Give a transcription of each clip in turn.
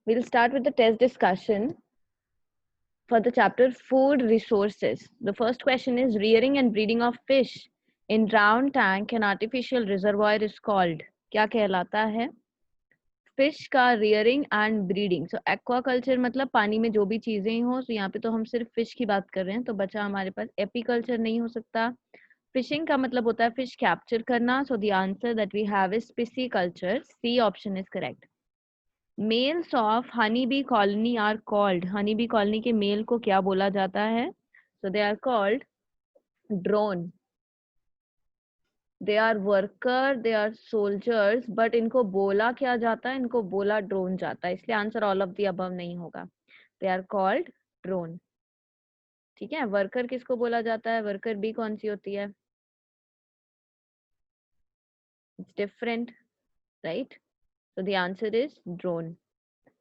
We'll start with the test discussion for the chapter Food Resources. The first question is rearing and breeding of fish in round tank and artificial reservoir is called. क्या कहलाता है? Fish का rearing and breeding. So aquaculture मतलब पानी में जो भी चीजें हो. तो यहाँ पे तो हम सिर्फ फिश की बात कर रहे हैं, तो बचा हमारे पास एपीकल्चर नहीं हो सकता. फिशिंग का मतलब होता है फिश कैप्चर करना. So the answer that we have is pisciculture. C option is correct. Males of honey bee colony are called. Honey bee colony के मेल को क्या बोला जाता है? So they are called drone. They are worker, they are soldiers, but इनको बोला क्या जाता है? इनको बोला ड्रोन जाता है, इसलिए answer all of the above नहीं होगा. They are called drone. ठीक है. वर्कर किसको बोला जाता है? वर्कर बी कौन सी होती है? It's different, right? So the answer is drone.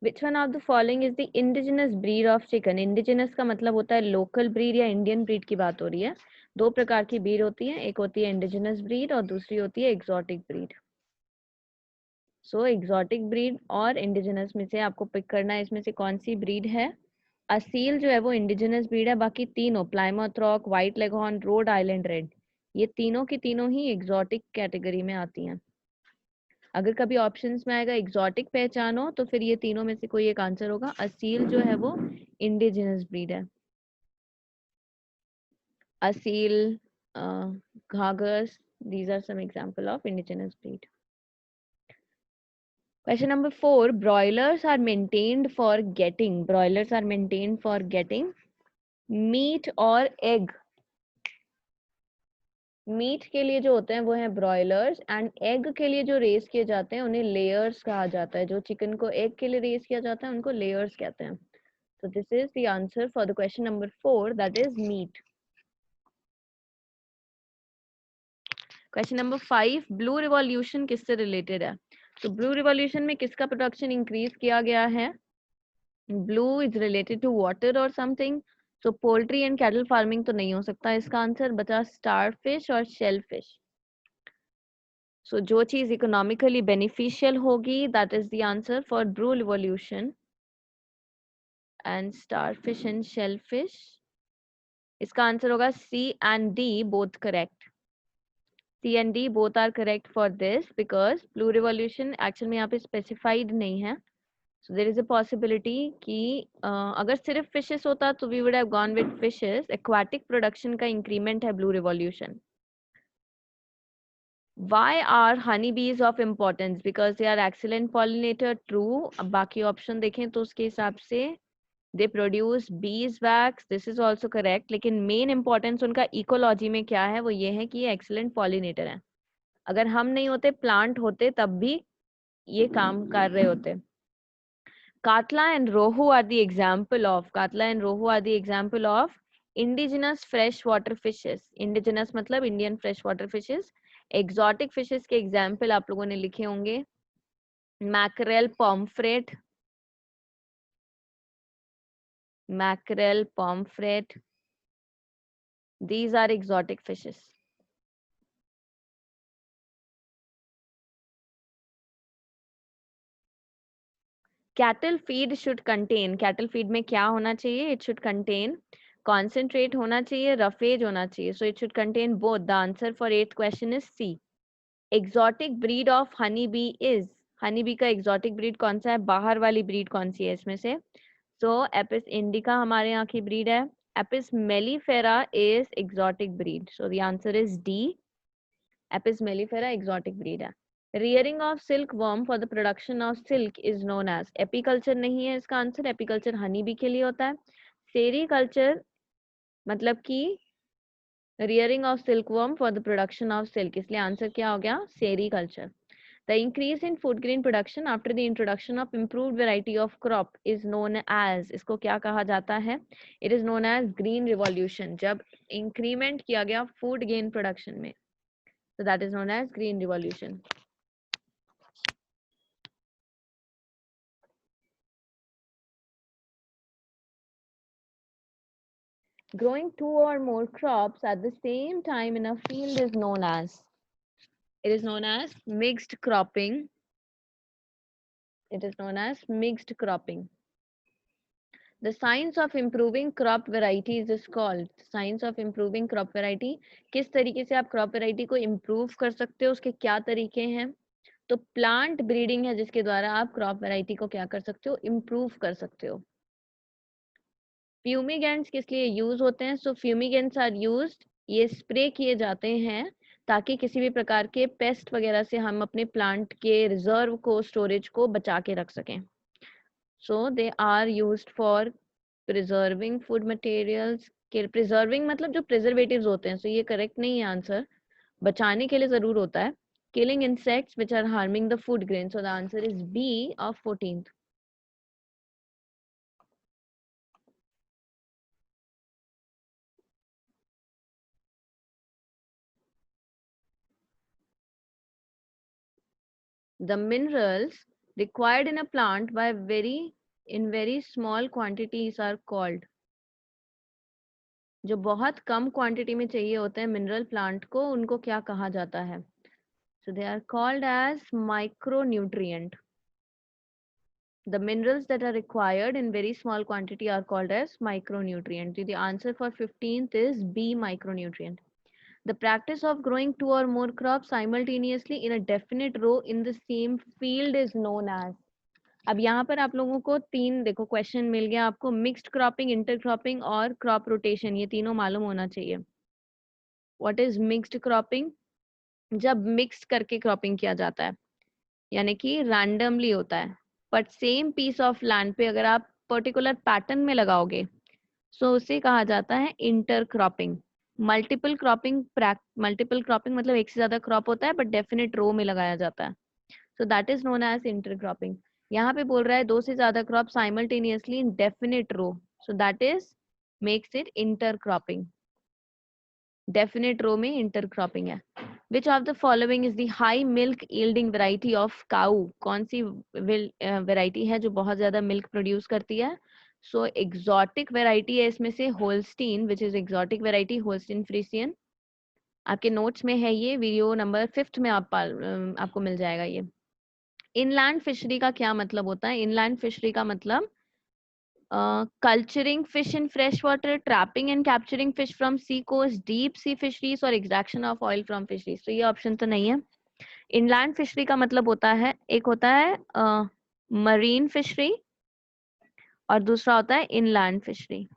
Which one of the following is the indigenous breed of chicken? Indigenous का मतलब होता है लोकल ब्रीड या इंडियन ब्रीड की बात हो रही है. दो प्रकार की ब्रीड होती है, एक होती है इंडिजिनस ब्रीड और दूसरी होती है एक्सोटिक ब्रीड. सो एक्सोटिक ब्रीड और इंडिजिनस में से आपको पिक करना है इसमें से कौन सी ब्रीड है. असील जो है वो इंडिजिनस ब्रीड है. बाकी तीनों Plymouth rock, white leghorn, Rhode Island red, ये तीनों की तीनों ही एक्सोटिक कैटेगरी में आती हैं. अगर कभी ऑप्शंस में आएगा एक्सोटिक पहचानो तो फिर ये तीनों में से कोई एक आंसर होगा. असील जो है वो इंडिजिनस ब्रीड है. Aseel, Ghagus, these are some example of indigenous breed. Question number 4. Broilers are maintained for getting. Broilers are maintained for getting meat और egg. मीट के लिए जो होते हैं वो हैं ब्रॉयलर्स, एंड एग के लिए जो रेस किए जाते हैं उन्हें लेयर्स कहा जाता है. जो चिकन को एग के लिए रेस किया जाता है उनको लेयर्स कहते हैं. So this is the answer for the question number 4, that is meat. Question number 5. Blue revolution किससे related है? तो blue revolution में किसका production increase किया गया है? Blue is related to water or something. So poultry and cattle farming तो नहीं हो सकता. इसका आंसर बचा starfish और shellfish. So जो चीज economically beneficial होगी, that is the answer for blue revolution. And starfish and shellfish, इसका आंसर होगा C and D both correct. C and D both are correct for this because blue revolution actually में यहाँ पे specified नहीं है. So there is a possibility कि अगर सिर्फ fishes होता तो we would have gone with fishes. Aquatic production का increment है blue revolution. Why are honeybees of importance? Because they are excellent pollinator. True. अब बाकी option देखें तो उसके हिसाब से they produce beeswax. This is also correct. लेकिन main importance उनका ecology में क्या है? वो ये है कि ये excellent pollinator है. अगर हम नहीं होते, प्लांट होते, तब भी ये काम कर रहे होते. Catla and rohu are the example of. Catla and rohu are the example of indigenous fresh water fishes. Indigenous मतलब Indian fresh water fishes. Exotic fishes के एग्जाम्पल आप लोगों ने लिखे होंगे. Mackerel, pomfret, mackerel, pomfret, these are exotic fishes. Cattle feed should contain. Cattle feed में क्या होना चाहिए? It should contain concentrate होना चाहिए, roughage होना चाहिए. So it should contain both. The answer for 8th question is C. Exotic breed of honey bee is. honey bee का exotic breed कौन सा है? बाहर वाली breed कौन सी है इसमें से? So Apis indica हमारे यहाँ की breed है. Apis mellifera is exotic breed. So the answer is D. Apis mellifera exotic breed है. Rearing of silkworm for the production of silk is known as. Apiculture नहीं है इसका आंसर. एपीकल्चर हनी बी के लिए होता है. Sericulture मतलब कि rearing of silkworm for the production of silk, इसलिए आंसर क्या हो गया? Sericulture. The increase in food grain production after the introduction of improved variety of crop is known as. इसको क्या कहा जाता है? It is known as green revolution. जब increment किया गया food grain production में, so that is known as green revolution. Growing two or more crops at the same time in a field is known as. It is known as mixed cropping. It is known as mixed cropping. The science of improving crop varieties is called science of improving crop variety. किस तरीके से आप crop variety को improve कर सकते हो, उसके क्या तरीके हैं? तो प्लांट ब्रीडिंग है जिसके द्वारा आप क्रॉप वैरायटी को क्या कर सकते हो, इम्प्रूव कर सकते हो. फ्यूमिगेंट्स किस लिए यूज होते हैं? सो फ्यूमिगेंट्स आर यूज्ड, ये स्प्रे किए जाते हैं ताकि किसी भी प्रकार के पेस्ट वगैरह से हम अपने प्लांट के रिजर्व को, स्टोरेज को बचा के रख सकें. So they are used for preserving food materials. Preserving मतलब जो प्रिजर्वेटिव्स होते हैं, सो ये करेक्ट नहीं है आंसर, बचाने के लिए जरूर होता है. Killing insects which are harming the food grain. So the answer is B of 14th. The minerals required in a plant by very small quantities are called. जो बहुत कम क्वांटिटी में चाहिए होते हैं मिनरल प्लांट को, उनको क्या कहा जाता है? So they are called as micronutrient. The minerals that are required in very small quantity are called as micronutrient. The answer for 15th is B, micronutrient. The practice of growing two or more crops simultaneously in a definite row in the same field is known as. अब यहाँ पर आप लोगों को तीन देखो question मिल गया आपको, मिक्स्ड क्रॉपिंग, इंटर क्रॉपिंग और क्रॉप रोटेशन, ये तीनों मालूम होना चाहिए. What is mixed cropping? जब मिक्स करके क्रॉपिंग किया जाता है, यानी कि रैंडमली होता है, but same piece of land पे अगर आप पर्टिकुलर पैटर्न में लगाओगे, सो उसे कहा जाता है इंटर क्रॉपिंग. मल्टीपल क्रॉपिंग मतलब एक से ज्यादा क्रॉप होता है बट डेफिनेट रो में लगाया जाता है, so that is known as inter cropping. यहाँ पे बोल रहा है दो से ज्यादा crop simultaneously in definite row, so that is makes it inter cropping. Definite row में इंटर क्रॉपिंग है. Which of the following is the high milk yielding variety of cow? कौन सी वेराइटी है जो बहुत ज्यादा मिल्क प्रोड्यूस करती है? सो एग्जॉटिक वेराइटी है इसमें से Holstein, which is exotic variety, Holstein Friesian. आपके नोट्स में है, ये वीडियो नंबर 5 में आपको मिल जाएगा ये. इनलैंड फिशरी का क्या मतलब होता है? इनलैंड फिशरी का मतलब culturing fish in fresh water, trapping and capturing fish from sea coast, deep sea fisheries और extraction of oil from fisheries. तो ये ऑप्शन तो नहीं है. इनलैंड फिशरी का मतलब होता है, एक होता है मरीन फिशरी और दूसरा होता है इनलैंड फिशरी.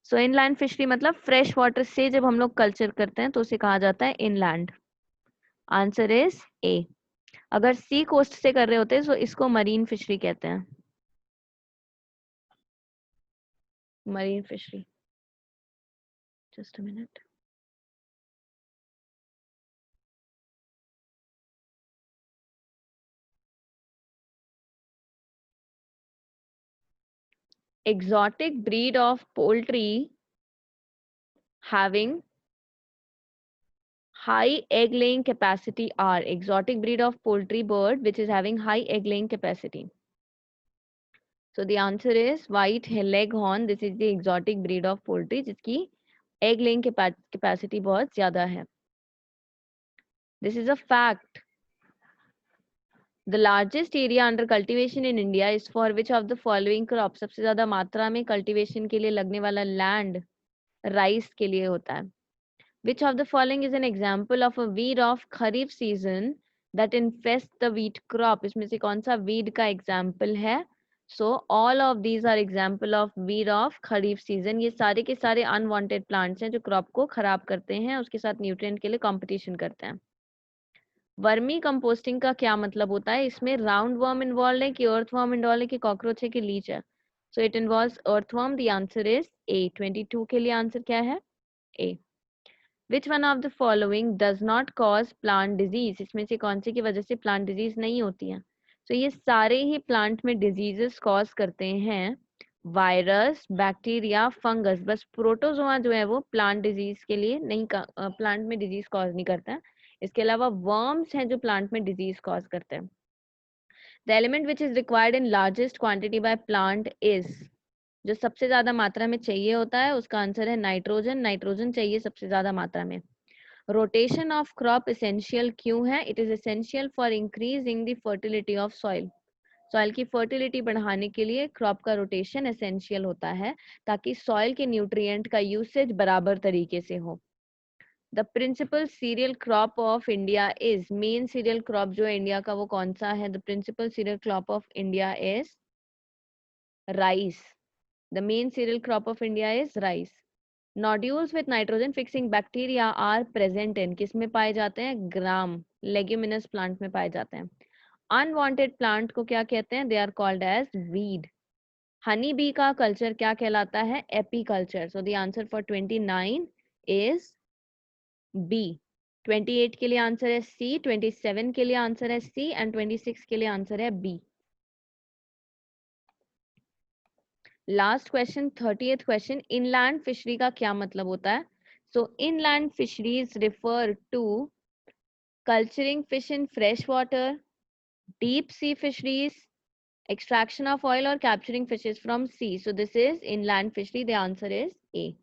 सो इनलैंड फिशरी मतलब फ्रेश वाटर से जब हम लोग कल्चर करते हैं तो उसे कहा जाता है इनलैंड. आंसर इज ए. अगर सी कोस्ट से कर रहे होते हैं तो इसको मरीन फिशरी कहते हैं. Marine fishery. Just a minute. Exotic breed of poultry having high egg laying capacity are. Exotic breed of poultry bird which is having high egg laying capacity. So the answer is white leghorn. This is the exotic breed of poultry जिसकी egg laying capacity बहुत ज़्यादा है. This is a fact. The largest area under cultivation in India is for which of the following crops? सबसे ज़्यादा मात्रा में cultivation के लिए लगने वाला land rice के लिए होता है. Which of the following is an example of a weed of kharif season that infests the wheat crop? इसमें से कौन सा weed का example है? So all of these are example of weed of kharif season. ये सारे के सारे unwanted plants हैं जो crop को खराब करते हैं, उसके साथ nutrient के लिए competition करते हैं. वर्मी कंपोस्टिंग का क्या मतलब होता है? इसमें राउंड वर्म इन्वॉल्व है कि अर्थवर्म इन्वॉल्व है कि कॉकरोच है कि लीच है? So it involves earthworm. The answer is A. 22 के लिए आंसर क्या है? A. Which one of the following does not cause plant disease? इसमें से कौन सी की वजह से प्लांट डिजीज नहीं होती है? तो ये सारे ही प्लांट में डिजीजेस कॉज करते हैं, वायरस, बैक्टीरिया, फंगस. बस प्रोटोजोआ जो है वो प्लांट डिजीज के लिए नहीं, प्लांट में डिजीज कॉज नहीं करता है. इसके अलावा वर्म्स हैं जो प्लांट में डिजीज कॉज करते हैं. The element which is required in largest quantity by plant is, जो सबसे ज्यादा मात्रा में चाहिए होता है उसका आंसर है नाइट्रोजन. नाइट्रोजन चाहिए सबसे ज्यादा मात्रा में. रोटेशन ऑफ क्रॉप एसेंशियल क्यों है? It is essential for increasing the fertility of soil. Soil की फर्टिलिटी बढ़ाने के लिए क्रॉप का रोटेशन एसेंशियल होता है ताकि सॉइल के न्यूट्रिएंट का यूसेज बराबर तरीके से हो। The principal cereal crop of India is, main cereal crop जो है इंडिया का वो कौन सा है? The principal cereal crop of India is rice. The main cereal crop of India is rice. Nodules with nitrogen fixing bacteria are present in, किस में पाए जाते हैं? ग्राम, लेग्यूमिनस प्लांट में पाए जाते हैं। अनवांटेड प्लांट को क्या कहते हैं? They are called as weed. Honey bee का कल्चर क्या कहलाता है? Apiculture. So the answer for 29 is B. 28 के लिए आंसर है सी, 27 के लिए आंसर है सी एंड 26 के लिए आंसर है B. Last question, 30th question, inland fishery का क्या मतलब होता है? So inland fisheries refer to culturing fish in fresh water, deep sea fisheries, extraction of oil or capturing fishes from sea. So this is inland fishery. The answer is A.